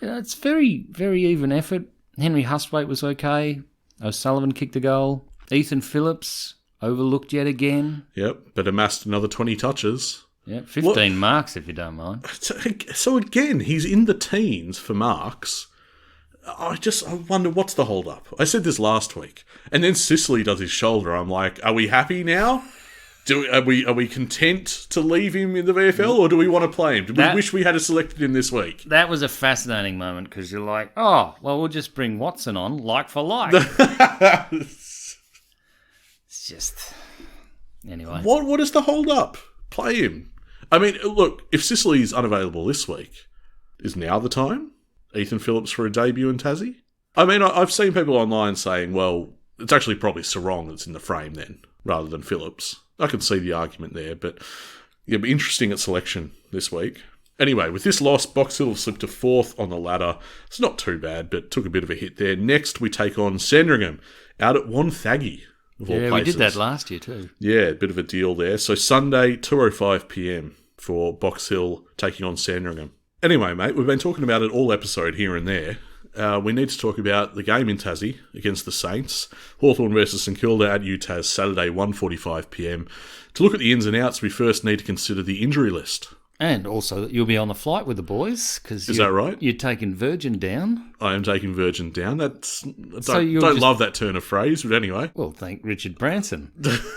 It's very, very even effort. Henry Hustwaite was okay. O'Sullivan kicked a goal. Ethan Phillips overlooked yet again. Yep, but amassed another 20 touches. Yeah, 15 marks if you don't mind. So again, he's in the teens for marks. I wonder what's the hold up. I said this last week, and then Sicily does his shoulder. I'm like, are we happy now? Are we content to leave him in the VFL, or do we want to play him? Do we wish we had selected him this week? That was a fascinating moment because you're like, oh, well, we'll just bring Watson on like for like. It's just anyway. What is the hold up? Play him. I mean, look, if Sicily's unavailable this week, is now the time? Ethan Phillips for a debut in Tassie? I mean, I've seen people online saying, well, it's actually probably Sarong that's in the frame then, rather than Phillips. I can see the argument there, but it'll be interesting at selection this week. Anyway, with this loss, Box Hill slipped to 4th on the ladder. It's not too bad, but took a bit of a hit there. Next, we take on Sandringham out at Wonthaggi, of all places. We did that last year too. Yeah, a bit of a deal there. So Sunday, 2:05pm for Box Hill taking on Sandringham. Anyway, mate, we've been talking about it all episode here and there. We need to talk about the game in Tassie against the Saints. Hawthorn versus St Kilda at UTAS, Saturday, 1:45pm. To look at the ins and outs, we first need to consider the injury list. And also, you'll be on the flight with the boys. Is that right? You're taking Virgin down. I am taking Virgin down. Don't love that turn of phrase, but anyway. Well, thank Richard Branson.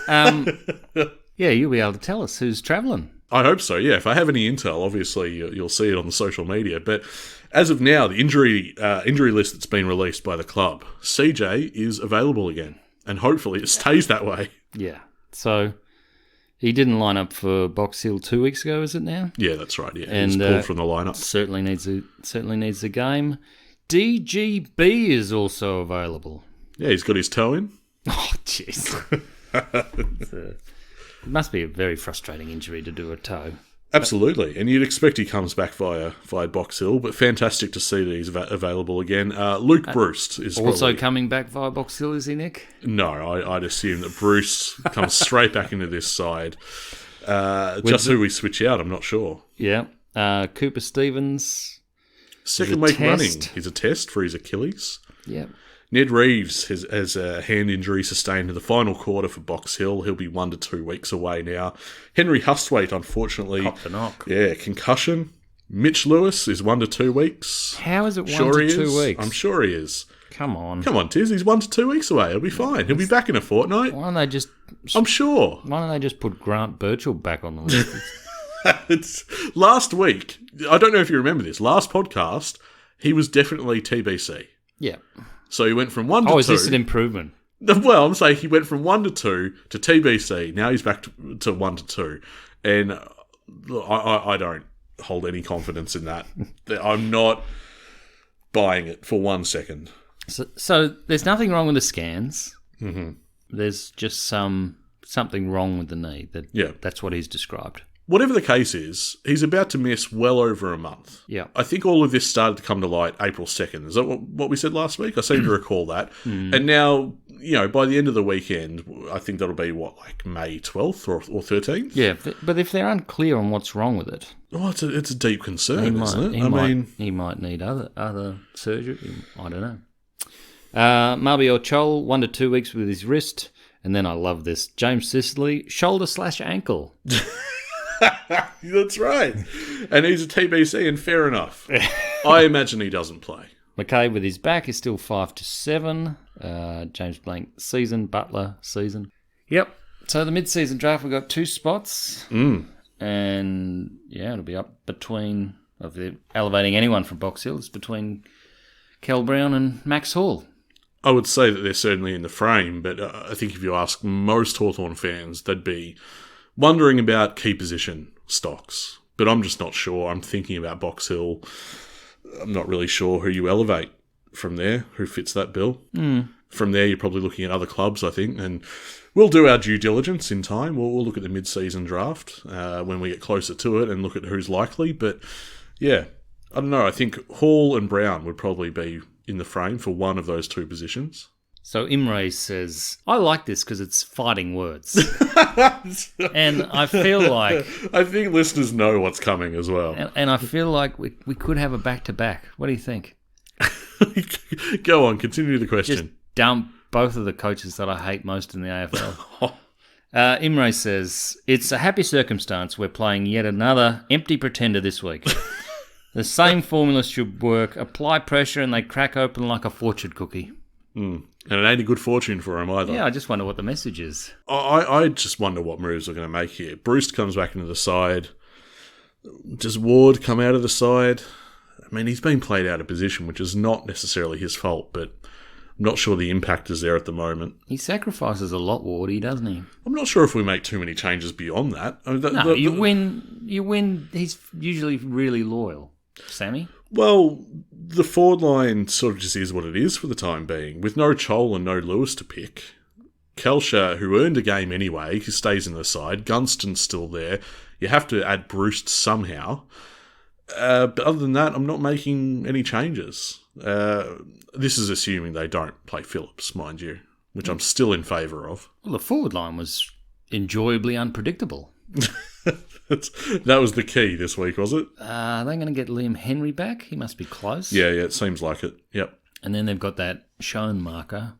Yeah, you'll be able to tell us who's travelling. I hope so, yeah. If I have any intel, obviously you'll see it on the social media. But as of now, the injury list that's been released by the club, CJ is available again. And hopefully it stays that way. Yeah. So he didn't line up for Box Hill 2 weeks ago, is it now? Yeah, that's right, yeah. And, he's pulled from the lineup. Certainly needs a game. DGB is also available. Yeah, he's got his toe in. Oh, jeez. It must be a very frustrating injury to do a toe. Absolutely, and you'd expect he comes back via Box Hill, but fantastic to see that he's available again. Luke Bruce is also coming back via Box Hill, is he, Nick? No, I'd assume that Bruce comes straight back into this side. Who we switch out, I'm not sure. Yeah, Cooper Stevens. Second week running, he's a test for his Achilles. Yeah. Ned Reeves has a hand injury sustained in the final quarter for Box Hill. He'll be 1 to 2 weeks away now. Henry Hustwaite, unfortunately. Copped the knock. Yeah, concussion. Mitch Lewis is 1 to 2 weeks. How is it 1 to 2 weeks? I'm sure he is. Come on, Tiz. He's 1 to 2 weeks away. He'll be fine. He'll be back in a fortnight. Why don't they just... I'm sure. Why don't they just put Grant Birchall back on the list? Last week, I don't know if you remember this, last podcast, he was definitely TBC. Yeah. So he went from 1 to 2. Oh, is this an improvement? Well, I'm saying he went from 1 to 2 to TBC. Now he's back to 1 to 2. And I don't hold any confidence in that. I'm not buying it for 1 second. So there's nothing wrong with the scans. Mm-hmm. There's just something wrong with the knee. That's what he's described. Whatever the case is, he's about to miss well over a month. Yeah. I think all of this started to come to light April 2nd. Is that what we said last week? I seem to recall that. And now, by the end of the weekend, I think that'll be, May 12th or 13th? Yeah, but if they're unclear on what's wrong with it... Oh, it's a deep concern, isn't it? He might need other surgery. I don't know. Mabior Chol, 1 to 2 weeks with his wrist. And then I love this. James Sicily, shoulder/ankle. That's right. And he's a TBC, and fair enough. I imagine he doesn't play. McKay with his back is still 5 to 7. James Blank season. Butler season. Yep. So the mid-season draft, we've got 2 spots. And it'll be up between, if they're elevating anyone from Box Hill, it's between Kel Brown and Max Hall. I would say that they're certainly in the frame, but I think if you ask most Hawthorn fans, they'd be wondering about key position stocks, but I'm just not sure. I'm thinking about Box Hill. I'm not really sure who you elevate from there, who fits that bill. From there, you're probably looking at other clubs, I think, and we'll do our due diligence in time. We'll look at the mid-season draft when we get closer to it and look at who's likely, but yeah, I don't know. I think Hall and Brown would probably be in the frame for one of those 2 positions. So Imre says, I like this because it's fighting words. And I feel like... I think listeners know what's coming as well. And I feel like we could have a back-to-back. What do you think? Go on, continue the question. Just dump both of the coaches that I hate most in the AFL. Imre says, it's a happy circumstance we're playing yet another empty pretender this week. The same formula should work. Apply pressure and they crack open like a fortune cookie. And it ain't a good fortune for him either. Yeah, I just wonder what the message is. I just wonder what moves they're going to make here. Bruce comes back into the side. Does Ward come out of the side? I mean, he's been played out of position, which is not necessarily his fault, but I'm not sure the impact is there at the moment. He sacrifices a lot, Wardy, doesn't he? I'm not sure if we make too many changes beyond that. I mean, you win. He's usually really loyal. Sammy? Well, the forward line sort of just is what it is for the time being. With no Chol and no Lewis to pick, Kelsher, who earned a game anyway, he stays in the side. Gunston's still there. You have to add Bruce somehow. But other than that, I'm not making any changes. This is assuming they don't play Phillips, mind you, which I'm still in favour of. Well, the forward line was enjoyably unpredictable. That was the key this week, was it? Are they going to get Liam Henry back? He must be close. Yeah, it seems like it. Yep. And then they've got that Schoenmaker.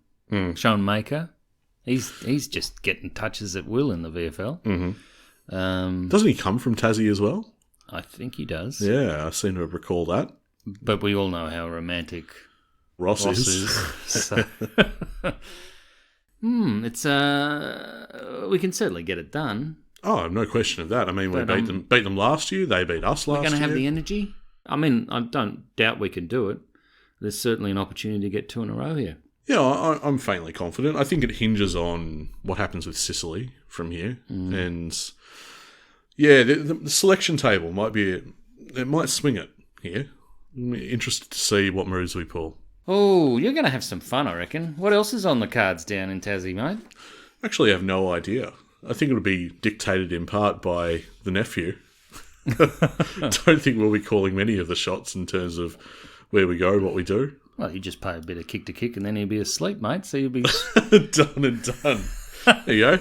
He's just getting touches at will in the VFL. Mm-hmm. Doesn't he come from Tassie as well? I think he does. Yeah, I seem to recall that. But we all know how romantic Ross is. So. It's we can certainly get it done. Oh, no question of that. I mean, we beat them last year. They beat us last year. We're going to have the energy. I mean, I don't doubt we can do it. There's certainly an opportunity to get 2 in a row here. Yeah, I'm faintly confident. I think it hinges on what happens with Sicily from here. And, yeah, the selection table might swing it here. I'm interested to see what moves we pull. Oh, you're going to have some fun, I reckon. What else is on the cards down in Tassie, mate? Actually, I have no idea. I think it'll be dictated in part by the nephew. Don't think we'll be calling many of the shots in terms of where we go, what we do. Well, you just pay a bit of kick to kick and then he'll be asleep, mate. So you'll be... done and done. There you go.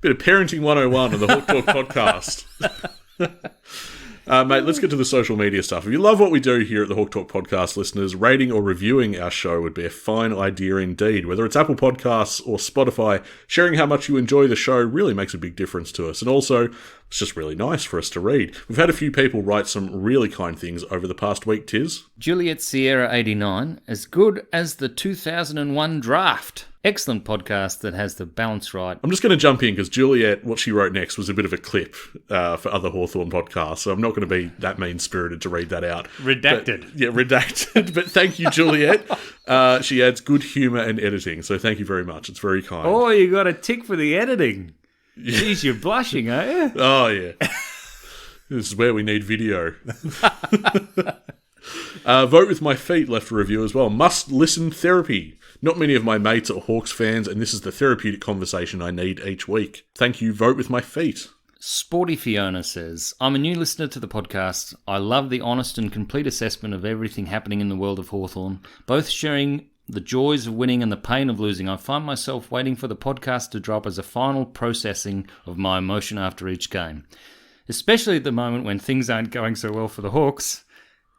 Bit of Parenting 101 on the Hawk Talk podcast. Mate, let's get to the social media stuff. If you love what we do here at the Hawk Talk podcast, listeners, rating or reviewing our show would be a fine idea indeed. Whether it's Apple Podcasts or Spotify, sharing how much you enjoy the show really makes a big difference to us. And also, it's just really nice for us to read. We've had a few people write some really kind things over the past week, Tiz. Juliet Sierra 89, as good as the 2001 draft. Excellent podcast that has the balance right. I'm just going to jump in because Juliet, what she wrote next was a bit of a clip for other Hawthorn podcasts, so I'm not going to be that mean-spirited to read that out. Redacted. Redacted. But thank you, Juliet. She adds good humour and editing, so thank you very much. It's very kind. Oh, you got a tick for the editing. Jeez, you're blushing, are you? Oh, yeah. This is where we need video. Vote with My Feet left a review as well. Must listen therapy. Not many of my mates are Hawks fans, and this is the therapeutic conversation I need each week. Thank you, Vote with My Feet. Sporty Fiona says, I'm a new listener to the podcast. I love the honest and complete assessment of everything happening in the world of Hawthorn, both sharing the joys of winning and the pain of losing. I find myself waiting for the podcast to drop as a final processing of my emotion after each game, especially at the moment when things aren't going so well for the Hawks.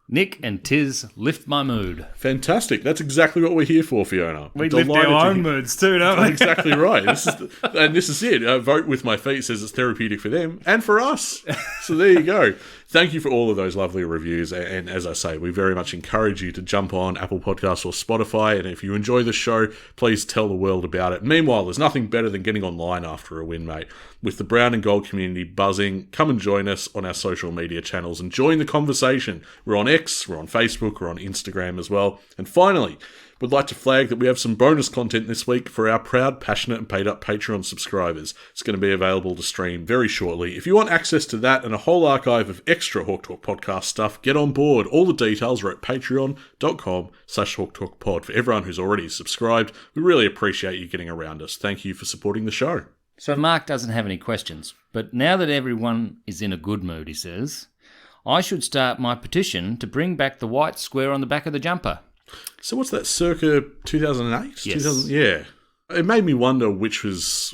Nick and Tiz lift my mood. Fantastic. That's exactly what we're here for, Fiona. We lift our own moods too, don't we? Exactly right. This is it. Vote with My Feet says it's therapeutic for them and for us. So there you go. Thank you for all of those lovely reviews. And as I say, we very much encourage you to jump on Apple Podcasts or Spotify. And if you enjoy the show, please tell the world about it. Meanwhile, there's nothing better than getting online after a win, mate. With the brown and gold community buzzing, come and join us on our social media channels and join the conversation. We're on X, we're on Facebook, we're on Instagram as well. And finally, would like to flag that we have some bonus content this week for our proud, passionate and paid up Patreon subscribers. It's going to be available to stream very shortly. If you want access to that and a whole archive of extra Hawk Talk podcast stuff, get on board. All the details are at patreon.com/HawkTalkPod. For everyone who's already subscribed, we really appreciate you getting around us. Thank you for supporting the show. So Mark doesn't have any questions, but now that everyone is in a good mood, he says, I should start my petition to bring back the white square on the back of the jumper. So what's that, circa 2008? Yes. Yeah. It made me wonder which has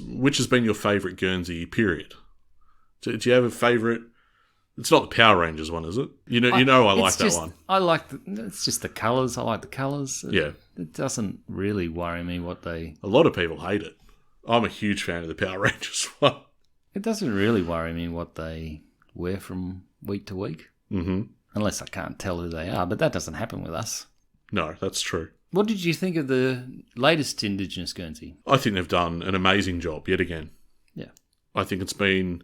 been your favourite Guernsey period. Do you have a favourite? It's not the Power Rangers one, is it? I like that one. I like it's just the colours. I like the colours. Yeah. It doesn't really worry me what they... A lot of people hate it. I'm a huge fan of the Power Rangers one. It doesn't really worry me what they wear from week to week. Mm-hmm. Unless I can't tell who they are, but that doesn't happen with us. No, that's true. What did you think of the latest Indigenous Guernsey? I think they've done an amazing job yet again. Yeah. I think it's been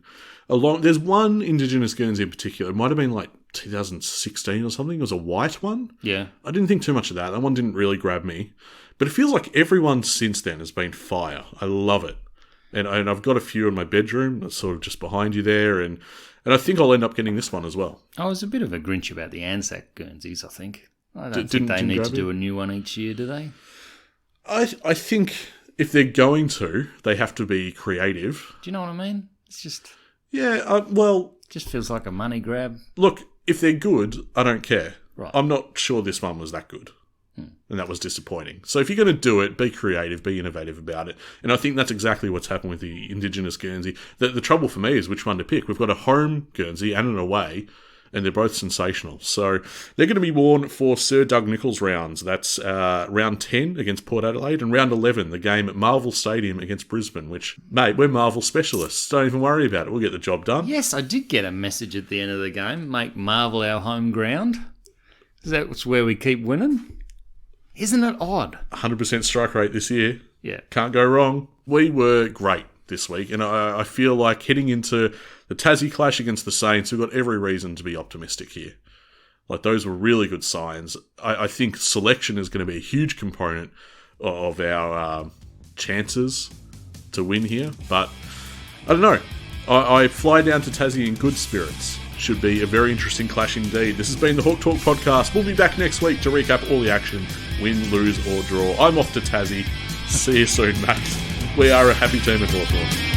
a long... There's one Indigenous Guernsey in particular. It might have been like 2016 or something. It was a white one. Yeah. I didn't think too much of that. That one didn't really grab me. But it feels like everyone since then has been fire. I love it. And I've got a few in my bedroom that's sort of just behind you there. And I think I'll end up getting this one as well. I was a bit of a Grinch about the Anzac Guernseys, I think. I don't think they need to do a new one each year, do they? I think if they're going to, they have to be creative. Do you know what I mean? It's just... Yeah, well... Just feels like a money grab. Look, if they're good, I don't care. Right. I'm not sure this one was that good. And that was disappointing. So if you're going to do it, be creative, be innovative about it. And I think that's exactly what's happened with the Indigenous Guernsey. The trouble for me is which one to pick. We've got a home Guernsey and an away, and they're both sensational. So they're going to be worn for Sir Doug Nicholls rounds. That's round 10 against Port Adelaide, and round 11, the game at Marvel Stadium against Brisbane, which, mate, we're Marvel specialists. Don't even worry about it. We'll get the job done. Yes, I did get a message at the end of the game. Make Marvel our home ground. That's where we keep winning. Isn't it odd? 100% strike rate this year. Yeah. Can't go wrong. We were great this week, and I feel like heading into the Tassie clash against the Saints, we've got every reason to be optimistic here. Like, those were really good signs. I think selection is going to be a huge component of our chances to win here, but I don't know. I fly down to Tassie in good spirits. Should be a very interesting clash indeed. This has been the Hawk Talk podcast. We'll be back next week to recap all the action, win, lose or draw. I'm off to Tassie. See you soon, mate. We are a happy team at Hawthorn.